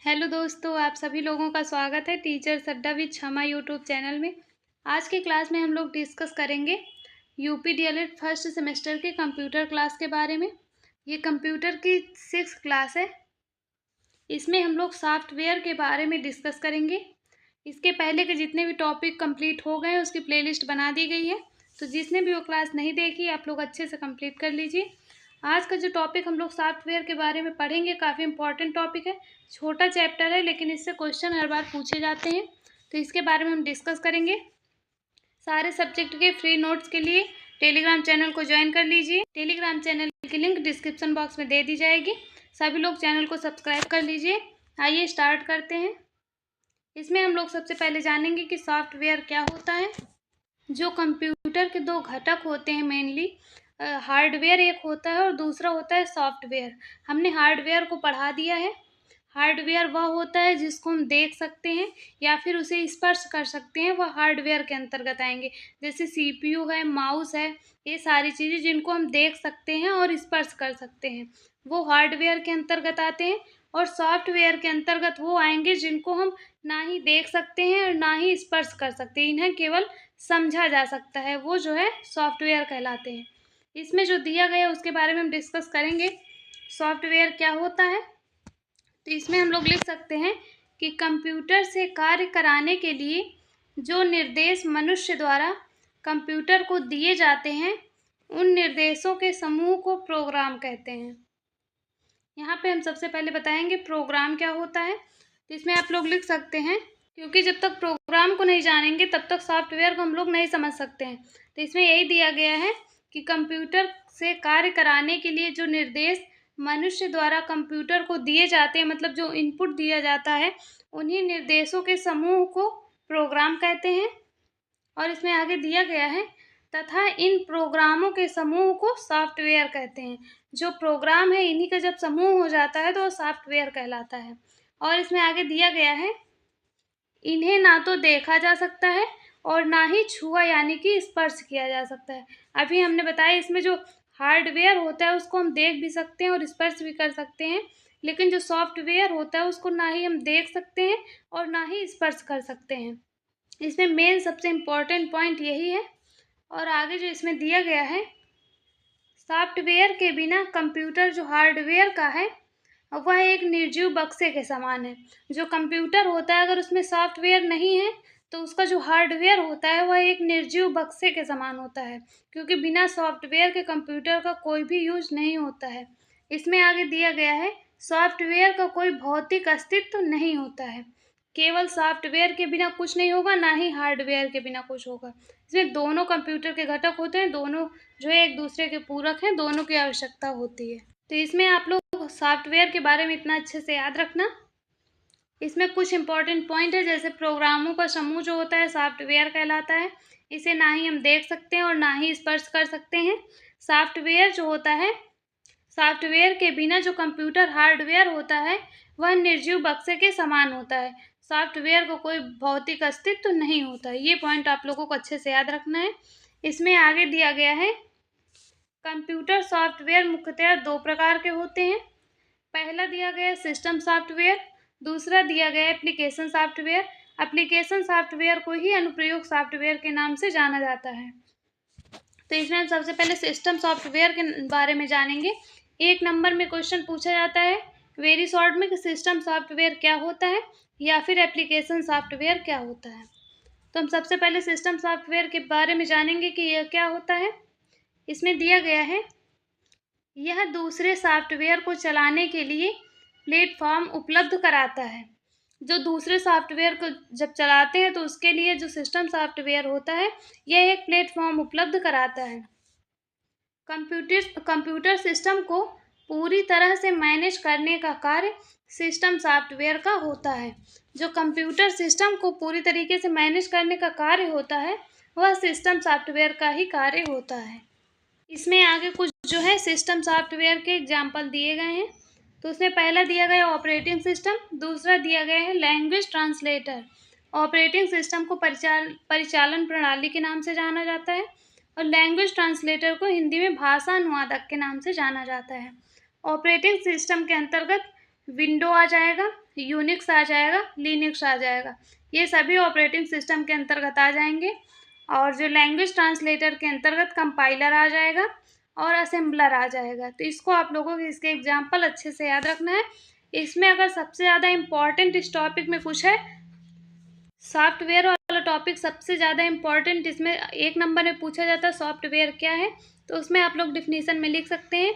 Hello दोस्तों, आप सभी लोगों का स्वागत है टीचर्स अड्डा विद क्षमा यूट्यूब चैनल में। आज की क्लास में हम लोग डिस्कस करेंगे यूपी डीएलएड फर्स्ट सेमेस्टर के कंप्यूटर क्लास के बारे में। ये कंप्यूटर की 6th क्लास है। इसमें हम लोग सॉफ्टवेयर के बारे में डिस्कस करेंगे। इसके पहले के जितने भी टॉपिक कंप्लीट हो गए उसकी प्लेलिस्ट बना दी गई है, तो जिसने भी वो क्लास नहीं देखी आप लोग अच्छे से कंप्लीट कर लीजिए। आज का जो टॉपिक हम लोग सॉफ्टवेयर के बारे में पढ़ेंगे काफ़ी इंपॉर्टेंट टॉपिक है। छोटा चैप्टर है लेकिन इससे क्वेश्चन हर बार पूछे जाते हैं, तो इसके बारे में हम डिस्कस करेंगे। सारे सब्जेक्ट के फ्री नोट्स के लिए टेलीग्राम चैनल को ज्वाइन कर लीजिए। टेलीग्राम चैनल की लिंक डिस्क्रिप्शन बॉक्स में दे दी जाएगी। सभी लोग चैनल को सब्सक्राइब कर लीजिए। आइए स्टार्ट करते हैं। इसमें हम लोग सबसे पहले जानेंगे कि सॉफ्टवेयर क्या होता है। जो कंप्यूटर के दो घटक होते हैं मेनली, हार्डवेयर एक होता है और दूसरा होता है सॉफ्टवेयर। हमने हार्डवेयर को पढ़ा दिया है। हार्डवेयर वह होता है जिसको हम देख सकते हैं या फिर उसे स्पर्श कर सकते हैं, वह हार्डवेयर के अंतर्गत आएंगे। जैसे सीपीयू है, माउस है, ये सारी चीज़ें जिनको हम देख सकते हैं और स्पर्श कर सकते हैं वो हार्डवेयर के अंतर्गत आते हैं। और सॉफ्टवेयर के अंतर्गत वो आएंगे जिनको हम ना ही देख सकते हैं और ना ही स्पर्श कर सकते हैं, इन्हें केवल समझा जा सकता है, वो जो है सॉफ्टवेयर कहलाते हैं। इसमें जो दिया गया है उसके बारे में हम डिस्कस करेंगे। सॉफ्टवेयर क्या होता है, तो इसमें हम लोग लिख सकते हैं कि कंप्यूटर से कार्य कराने के लिए जो निर्देश मनुष्य द्वारा कंप्यूटर को दिए जाते हैं उन निर्देशों के समूह को प्रोग्राम कहते हैं। यहाँ पे हम सबसे पहले बताएंगे प्रोग्राम क्या होता है। तो इसमें आप लोग लिख सकते हैं, क्योंकि जब तक प्रोग्राम को नहीं जानेंगे तब तक सॉफ्टवेयर को हम लोग नहीं समझ सकते हैं। तो इसमें यही दिया गया है कि कंप्यूटर से कार्य कराने के लिए जो निर्देश मनुष्य द्वारा कंप्यूटर को दिए जाते हैं, मतलब जो इनपुट दिया जाता है, उन्हीं निर्देशों के समूह को प्रोग्राम कहते हैं। और इसमें आगे दिया गया है तथा इन प्रोग्रामों के समूह को सॉफ्टवेयर कहते हैं। जो प्रोग्राम है इन्हीं का जब समूह हो जाता है तो वो सॉफ्टवेयर कहलाता है। और इसमें आगे दिया गया है इन्हें ना तो देखा जा सकता है और ना ही छुआ यानी कि स्पर्श किया जा सकता है। अभी हमने बताया इसमें जो हार्डवेयर होता है उसको हम देख भी सकते हैं और स्पर्श भी कर सकते हैं, लेकिन जो सॉफ्टवेयर होता है उसको ना ही हम देख सकते हैं और ना ही स्पर्श कर सकते हैं। इसमें मेन सबसे इम्पोर्टेंट पॉइंट यही है। और आगे जो इसमें दिया गया है, सॉफ्टवेयर के बिना कंप्यूटर जो हार्डवेयर का है वह एक निर्जीव बक्से के समान है। जो कंप्यूटर होता है अगर उसमें सॉफ्टवेयर नहीं है तो उसका जो हार्डवेयर होता है वह एक निर्जीव बक्से के समान होता है, क्योंकि बिना सॉफ्टवेयर के कंप्यूटर का कोई भी यूज नहीं होता है। इसमें आगे दिया गया है सॉफ्टवेयर का कोई भौतिक अस्तित्व नहीं होता है। केवल सॉफ्टवेयर के बिना कुछ नहीं होगा, ना ही हार्डवेयर के बिना कुछ होगा। इसमें दोनों कंप्यूटर के घटक होते हैं, दोनों जो है एक दूसरे के पूरक हैं, दोनों की आवश्यकता होती है। तो इसमें आप लोग सॉफ्टवेयर के बारे में इतना अच्छे से याद रखना। इसमें कुछ इंपॉर्टेंट पॉइंट है, जैसे प्रोग्रामों का समूह जो होता है सॉफ्टवेयर कहलाता है। इसे ना ही हम देख सकते हैं और ना ही स्पर्श कर सकते हैं। सॉफ्टवेयर जो होता है, सॉफ्टवेयर के बिना जो कंप्यूटर हार्डवेयर होता है वह निर्जीव बक्से के समान होता है। सॉफ्टवेयर को कोई भौतिक अस्तित्व नहीं होता है। ये पॉइंट आप लोगों को अच्छे से याद रखना है। इसमें आगे दिया गया है कंप्यूटर सॉफ्टवेयर मुख्यतः दो प्रकार के होते हैं। पहला दिया गया है सिस्टम सॉफ्टवेयर, दूसरा दिया गया है एप्लीकेशन सॉफ्टवेयर। एप्लीकेशन सॉफ्टवेयर को ही अनुप्रयोग सॉफ्टवेयर के नाम से जाना जाता है। तो इसमें हम सबसे पहले सिस्टम सॉफ्टवेयर के बारे में जानेंगे। 1 नंबर में क्वेश्चन पूछा जाता है वेरी शॉर्ट में कि सिस्टम सॉफ्टवेयर क्या होता है या फिर एप्लीकेशन सॉफ्टवेयर क्या होता है। तो हम सबसे पहले सिस्टम सॉफ्टवेयर के बारे में जानेंगे कि यह क्या होता है। इसमें दिया गया है यह दूसरे सॉफ्टवेयर को चलाने के लिए प्लेटफॉर्म उपलब्ध कराता है। जो दूसरे सॉफ्टवेयर को जब चलाते हैं तो उसके लिए जो सिस्टम सॉफ्टवेयर होता है यह एक प्लेटफॉर्म उपलब्ध कराता है। कंप्यूटर सिस्टम को पूरी तरह से मैनेज करने का कार्य सिस्टम सॉफ्टवेयर का होता है। जो कंप्यूटर सिस्टम को पूरी तरीके से मैनेज करने का कार्य होता है वह सिस्टम सॉफ्टवेयर का ही कार्य होता है। इसमें आगे कुछ जो है सिस्टम सॉफ्टवेयर के एग्जाम्पल दिए गए हैं। तो उसमें पहला दिया गया ऑपरेटिंग सिस्टम, दूसरा दिया गया है लैंग्वेज ट्रांसलेटर। ऑपरेटिंग सिस्टम को परिचालन प्रणाली के नाम से जाना जाता है और लैंग्वेज ट्रांसलेटर को हिंदी में भाषा अनुवादक के नाम से जाना जाता है। ऑपरेटिंग सिस्टम के अंतर्गत विंडो आ जाएगा, यूनिक्स आ जाएगा, लिनक्स आ जाएगा। ये सभी ऑपरेटिंग सिस्टम के अंतर्गत आ जाएंगे। और जो लैंग्वेज ट्रांसलेटर के अंतर्गत कंपाइलर आ जाएगा और असेंबलर आ जाएगा। तो इसको आप लोगों को इसके एग्जाम्पल अच्छे से याद रखना है। इसमें अगर सबसे ज़्यादा इम्पॉर्टेंट इस टॉपिक में कुछ है, सॉफ्टवेयर वाला टॉपिक सबसे ज़्यादा इम्पॉर्टेंट इसमें 1 नंबर में पूछा जाता है सॉफ्टवेयर क्या है। तो उसमें आप लोग डिफिनीसन में लिख सकते हैं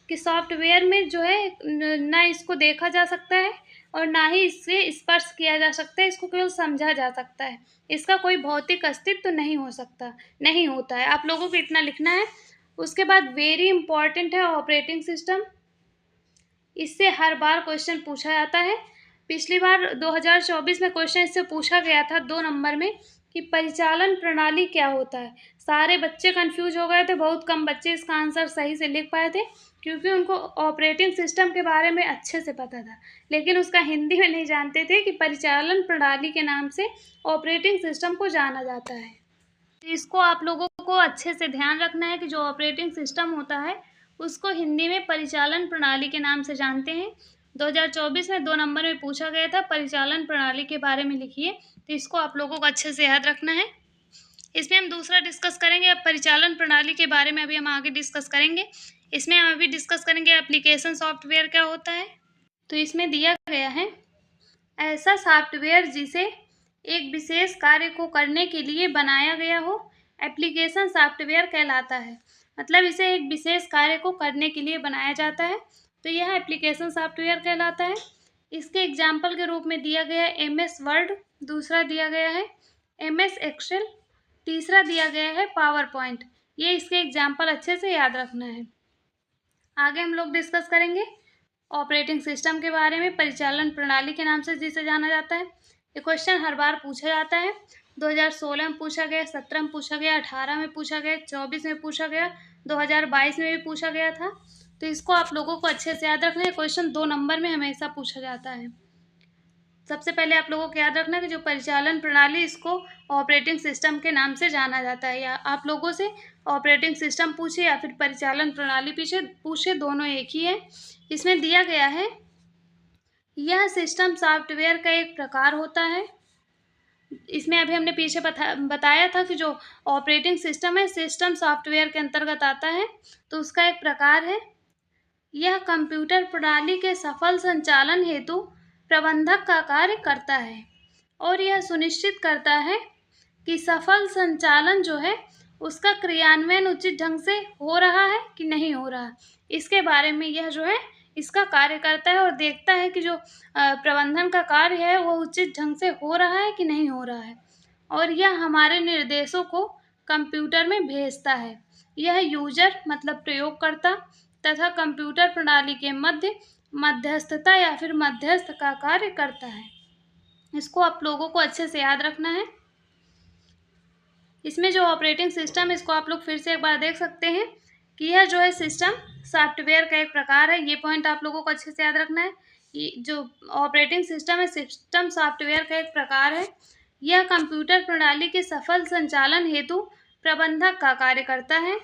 कि सॉफ्टवेयर में जो है ना इसको देखा जा सकता है और ना ही इससे स्पर्श किया जा सकता है, इसको केवल समझा जा सकता है। इसका कोई भौतिक अस्तित्व नहीं हो सकता, नहीं होता है। आप लोगों को इतना लिखना है। उसके बाद वेरी इंपॉर्टेंट है ऑपरेटिंग सिस्टम। इससे हर बार क्वेश्चन पूछा जाता है। पिछली बार 2024 में क्वेश्चन इससे पूछा गया था 2 नंबर में कि परिचालन प्रणाली क्या होता है। सारे बच्चे कंफ्यूज हो गए थे, बहुत कम बच्चे इसका आंसर सही से लिख पाए थे क्योंकि उनको ऑपरेटिंग सिस्टम के बारे में अच्छे से पता था, लेकिन उसका हिंदी में नहीं जानते थे कि परिचालन प्रणाली के नाम से ऑपरेटिंग सिस्टम को जाना जाता है। इसको आप लोगों को अच्छे से ध्यान रखना है कि जो ऑपरेटिंग सिस्टम होता है उसको हिंदी में परिचालन प्रणाली के नाम से जानते हैं। 2024 में 2 नंबर में पूछा गया था परिचालन प्रणाली के बारे में लिखिए, तो इसको आप लोगों को अच्छे से याद रखना है। इसमें हम दूसरा डिस्कस करेंगे। अब परिचालन प्रणाली के बारे में अभी हम आगे डिस्कस करेंगे। इसमें हम अभी डिस्कस करेंगे एप्लीकेशन सॉफ्टवेयर क्या होता है। तो इसमें दिया गया है ऐसा सॉफ्टवेयर जिसे एक विशेष कार्य को करने के लिए बनाया गया हो, एप्लीकेशन सॉफ्टवेयर कहलाता है। मतलब इसे एक विशेष कार्य को करने के लिए बनाया जाता है, तो यह एप्लीकेशन सॉफ्टवेयर कहलाता है। इसके एग्जाम्पल के रूप में दिया गया है MS वर्ड, दूसरा दिया गया है MS एक्सेल, तीसरा दिया गया है पावर पॉइंट। ये इसके एग्जाम्पल अच्छे से याद रखना है। आगे हम लोग डिस्कस करेंगे ऑपरेटिंग सिस्टम के बारे में, परिचालन प्रणाली के नाम से जिसे जाना जाता है। ये क्वेश्चन हर बार पूछा जाता है। 2016 में पूछा गया, 17 में पूछा गया, 18 में पूछा गया, 24 में पूछा गया, 2022 में भी पूछा गया था। तो इसको आप लोगों को अच्छे से याद रखना है। क्वेश्चन 2 नंबर में हमेशा पूछा जाता है। सबसे पहले आप लोगों को याद रखना है कि जो परिचालन प्रणाली, इसको ऑपरेटिंग सिस्टम के नाम से जाना जाता है। या आप लोगों से ऑपरेटिंग सिस्टम पूछे या फिर परिचालन प्रणाली पूछे, दोनों एक ही है। इसमें दिया गया है यह सिस्टम सॉफ्टवेयर का एक प्रकार होता है। इसमें अभी हमने पीछे बताया था कि जो ऑपरेटिंग सिस्टम है सिस्टम सॉफ्टवेयर के अंतर्गत आता है, तो उसका एक प्रकार है। यह कंप्यूटर प्रणाली के सफल संचालन हेतु प्रबंधक का कार्य करता है और यह सुनिश्चित करता है कि सफल संचालन जो है उसका क्रियान्वयन उचित ढंग से हो रहा है कि नहीं हो रहा। इसके बारे में यह जो है इसका कार्य करता है और देखता है कि जो प्रबंधन का कार्य है वो उचित ढंग से हो रहा है कि नहीं हो रहा है, और यह हमारे निर्देशों को कंप्यूटर में भेजता है। यह यूजर मतलब प्रयोगकर्ता तथा कंप्यूटर प्रणाली के मध्य मध्यस्थता या फिर मध्यस्थ का कार्य करता है। इसको आप लोगों को अच्छे से याद रखना है। इसमें जो ऑपरेटिंग सिस्टम है इसको आप लोग फिर से एक बार देख सकते हैं कि यह जो है सिस्टम सॉफ्टवेयर का एक प्रकार है। ये पॉइंट आप लोगों को अच्छे से याद रखना है। ये जो ऑपरेटिंग सिस्टम है सिस्टम सॉफ्टवेयर का एक प्रकार है। यह कंप्यूटर प्रणाली के सफल संचालन हेतु प्रबंधक का कार्य करता है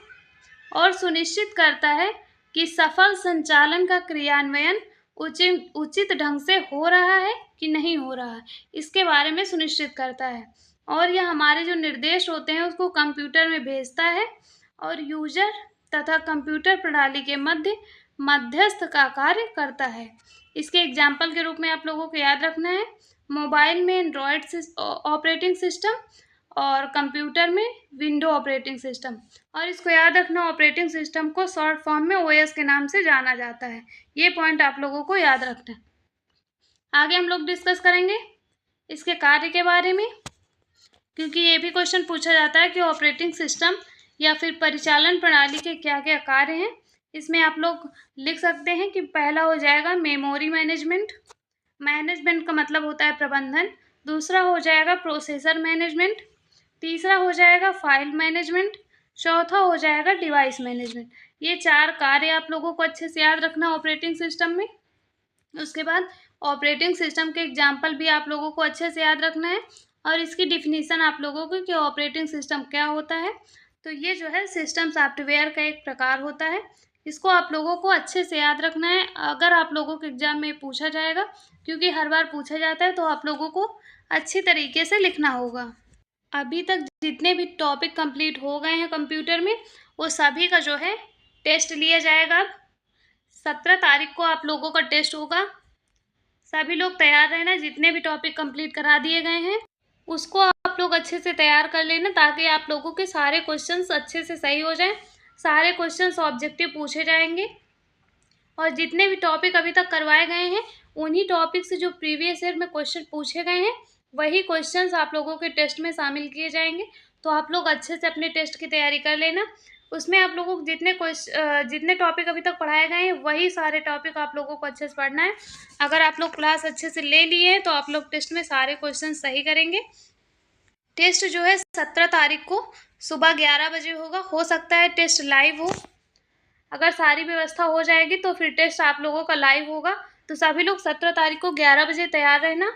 और सुनिश्चित करता है कि सफल संचालन का क्रियान्वयन उचित ढंग से हो रहा है कि नहीं हो रहा है, इसके बारे में सुनिश्चित करता है। और यह हमारे जो निर्देश होते हैं उसको कंप्यूटर में भेजता है और यूजर तथा कंप्यूटर प्रणाली के मध्य मध्यस्थ का कार्य करता है। इसके एग्जाम्पल के रूप में आप लोगों को याद रखना है मोबाइल में एंड्रॉयड ऑपरेटिंग सिस्टम और कंप्यूटर में विंडो ऑपरेटिंग सिस्टम। और इसको याद रखना ऑपरेटिंग सिस्टम को शॉर्ट फॉर्म में OS के नाम से जाना जाता है। ये पॉइंट आप लोगों को याद रखना है। आगे हम लोग डिस्कस करेंगे इसके कार्य के बारे में, क्योंकि ये भी क्वेश्चन पूछा जाता है कि ऑपरेटिंग सिस्टम या फिर परिचालन प्रणाली के क्या क्या कार्य हैं। इसमें आप लोग लिख सकते हैं कि पहला हो जाएगा मेमोरी मैनेजमेंट। मैनेजमेंट का मतलब होता है प्रबंधन। दूसरा हो जाएगा प्रोसेसर मैनेजमेंट। तीसरा हो जाएगा फाइल मैनेजमेंट। चौथा हो जाएगा डिवाइस मैनेजमेंट। ये 4 कार्य आप लोगों को अच्छे से याद रखना ऑपरेटिंग सिस्टम में। उसके बाद ऑपरेटिंग सिस्टम के एग्जाम्पल भी आप लोगों को अच्छे से याद रखना है और इसकी डिफिनीसन आप लोगों को कि ऑपरेटिंग सिस्टम क्या होता है। तो ये जो है सिस्टम सॉफ्टवेयर का एक प्रकार होता है। इसको आप लोगों को अच्छे से याद रखना है, अगर आप लोगों के एग्ज़ाम में पूछा जाएगा, क्योंकि हर बार पूछा जाता है, तो आप लोगों को अच्छी तरीके से लिखना होगा। अभी तक जितने भी टॉपिक कंप्लीट हो गए हैं कंप्यूटर में, वो सभी का जो है टेस्ट लिया जाएगा। 17 तारीख को आप लोगों का टेस्ट होगा। सभी लोग तैयार रहना, जितने भी टॉपिक कंप्लीट करा दिए गए हैं उसको आप लोग अच्छे से तैयार कर लेना, ताकि आप लोगों के सारे क्वेश्चंस अच्छे से सही हो जाएं। सारे क्वेश्चंस ऑब्जेक्टिव पूछे जाएंगे, और जितने भी टॉपिक अभी तक करवाए गए हैं उन्हीं टॉपिक से जो प्रीवियस ईयर में क्वेश्चन पूछे गए हैं वही क्वेश्चंस आप लोगों के टेस्ट में शामिल किए जाएंगे। तो आप लोग अच्छे से अपने टेस्ट की तैयारी कर लेना। उसमें आप लोगों को जितने टॉपिक अभी तक पढ़ाए गए हैं वही सारे टॉपिक आप लोगों को अच्छे से पढ़ना है। अगर आप लोग क्लास अच्छे से ले लिए हैं तो आप लोग टेस्ट में सारे क्वेश्चन सही करेंगे। टेस्ट जो है 17 तारीख को सुबह 11 बजे होगा। हो सकता है टेस्ट लाइव हो, अगर सारी व्यवस्था हो जाएगी तो फिर टेस्ट आप लोगों का लाइव होगा। तो सभी लोग 17 तारीख को 11 बजे तैयार रहना।